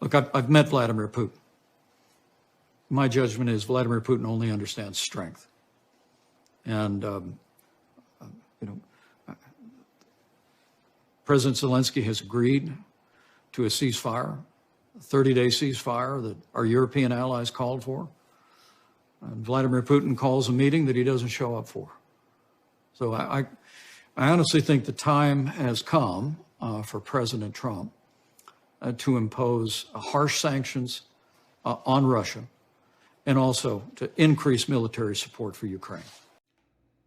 Look, I've met Vladimir Putin. My judgment is Vladimir Putin only understands strength. And, President Zelensky has agreed to a ceasefire, a 30-day ceasefire that our European allies called for. And Vladimir Putin calls a meeting that he doesn't show up for. So I honestly think the time has come for President Trump to impose harsh sanctions on Russia and also to increase military support for Ukraine.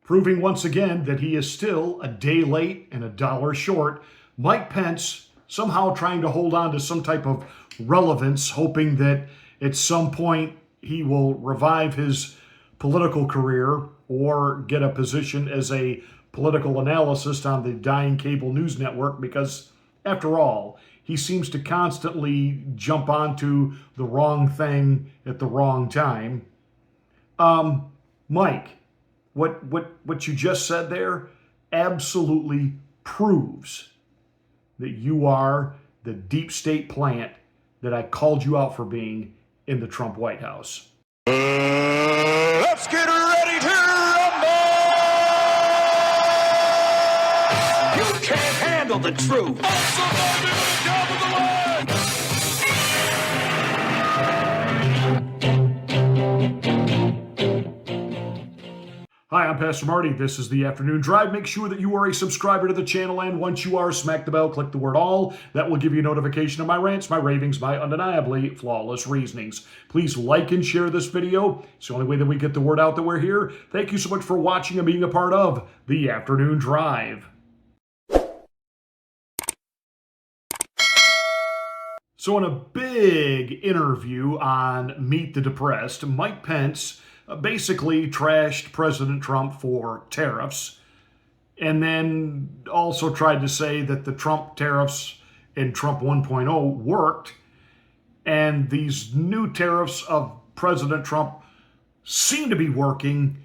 Proving once again that he is still a day late and a dollar short, Mike Pence somehow trying to hold on to some type of relevance, hoping that at some point he will revive his political career or get a position as a political analyst on the dying cable news network, because after all, he seems to constantly jump onto the wrong thing at the wrong time. Mike, what you just said there absolutely proves that you are the deep state plant that I called you out for being in the Trump White House. Let's get ready to rumble! You can't handle the truth. Hi, I'm Pastor Marty. This is the Afternoon Drive. Make sure that you are a subscriber to the channel, and once you are, smack the bell, click the word all. That will give you a notification of my rants, my ravings, my undeniably flawless reasonings. Please like and share this video. It's the only way that we get the word out that we're here. Thank you so much for watching and being a part of the Afternoon Drive. So in a big interview on Meet the Depressed, Mike Pence basically trashed President Trump for tariffs, and then also tried to say that the Trump tariffs in Trump 1.0 worked, and these new tariffs of President Trump seem to be working,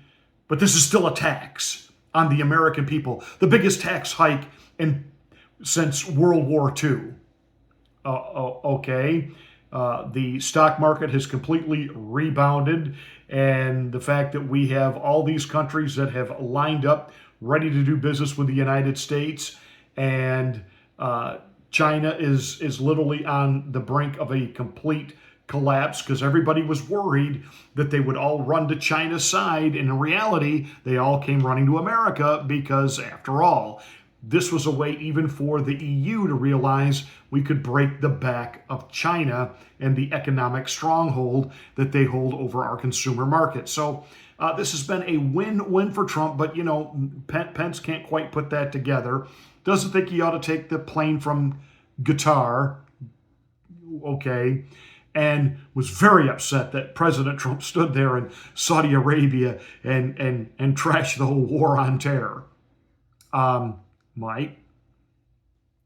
but this is still a tax on the American people, the biggest tax hike since World War II. Okay. The stock market has completely rebounded, and the fact that we have all these countries that have lined up ready to do business with the United States, and China is literally on the brink of a complete collapse, because everybody was worried that they would all run to China's side. And in reality, they all came running to America, because after all, this was a way even for the EU to realize we could break the back of China and the economic stronghold that they hold over our consumer market. So this has been a win-win for Trump, but Pence can't quite put that together. Doesn't think he ought to take the plane from Qatar, okay, and was very upset that President Trump stood there in Saudi Arabia and trashed the whole war on terror. Mike,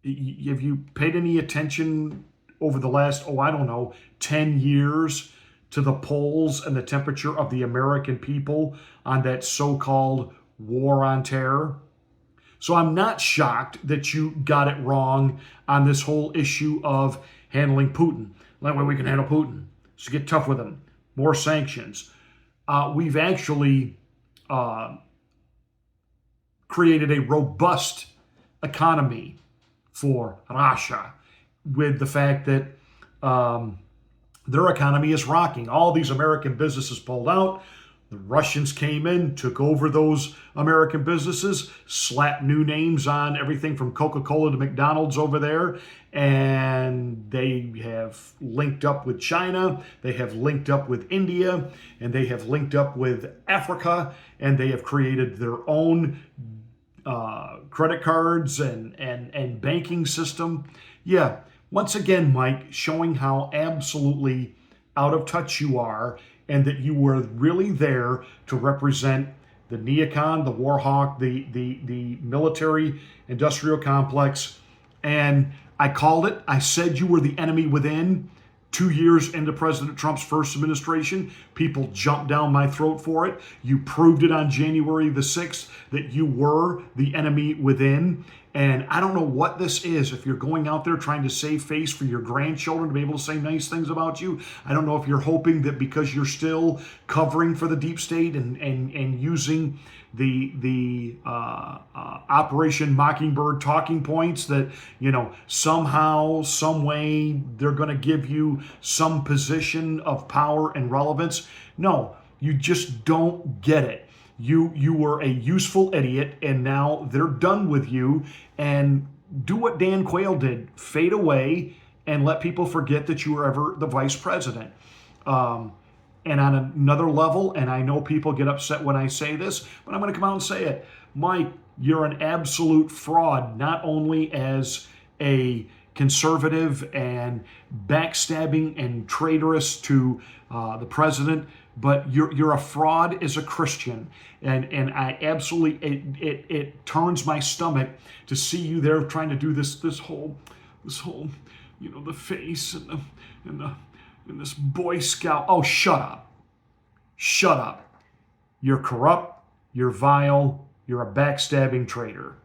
have you paid any attention over the last, 10 years to the polls and the temperature of the American people on that so-called war on terror? So I'm not shocked that you got it wrong on this whole issue of handling Putin. That way we can handle Putin. So get tough with him. More sanctions. We've actually created a robust economy for Russia, with the fact that their economy is rocking. All these American businesses pulled out. The Russians came in, took over those American businesses, slapped new names on everything from Coca-Cola to McDonald's over there, and they have linked up with China, they have linked up with India, and they have linked up with Africa, and they have created their own credit cards and banking system. Yeah, once again, Mike, showing how absolutely out of touch you are, and that you were really there to represent the neocon, the war hawk, the military industrial complex. And I called it. I said you were the enemy within. 2 years into President Trump's first administration, people jumped down my throat for it. You proved it on January the 6th that you were the enemy within. And I don't know what this is. If you're going out there trying to save face for your grandchildren to be able to say nice things about you, I don't know if you're hoping that because you're still covering for the deep state and using the Operation Mockingbird talking points, that somehow, some way they're going to give you some position of power and relevance. No, you just don't get it. You were a useful idiot, and now they're done with you. And do what Dan Quayle did: fade away and let people forget that you were ever the vice president. And on another level, and I know people get upset when I say this, but I'm going to come out and say it. Mike, you're an absolute fraud, not only as a conservative and backstabbing and traitorous to the president, but you're a fraud as a Christian. And I absolutely, it turns my stomach to see you there trying to do this whole the face and this Boy Scout. Oh, shut up. Shut up. You're corrupt, you're vile, you're a backstabbing traitor.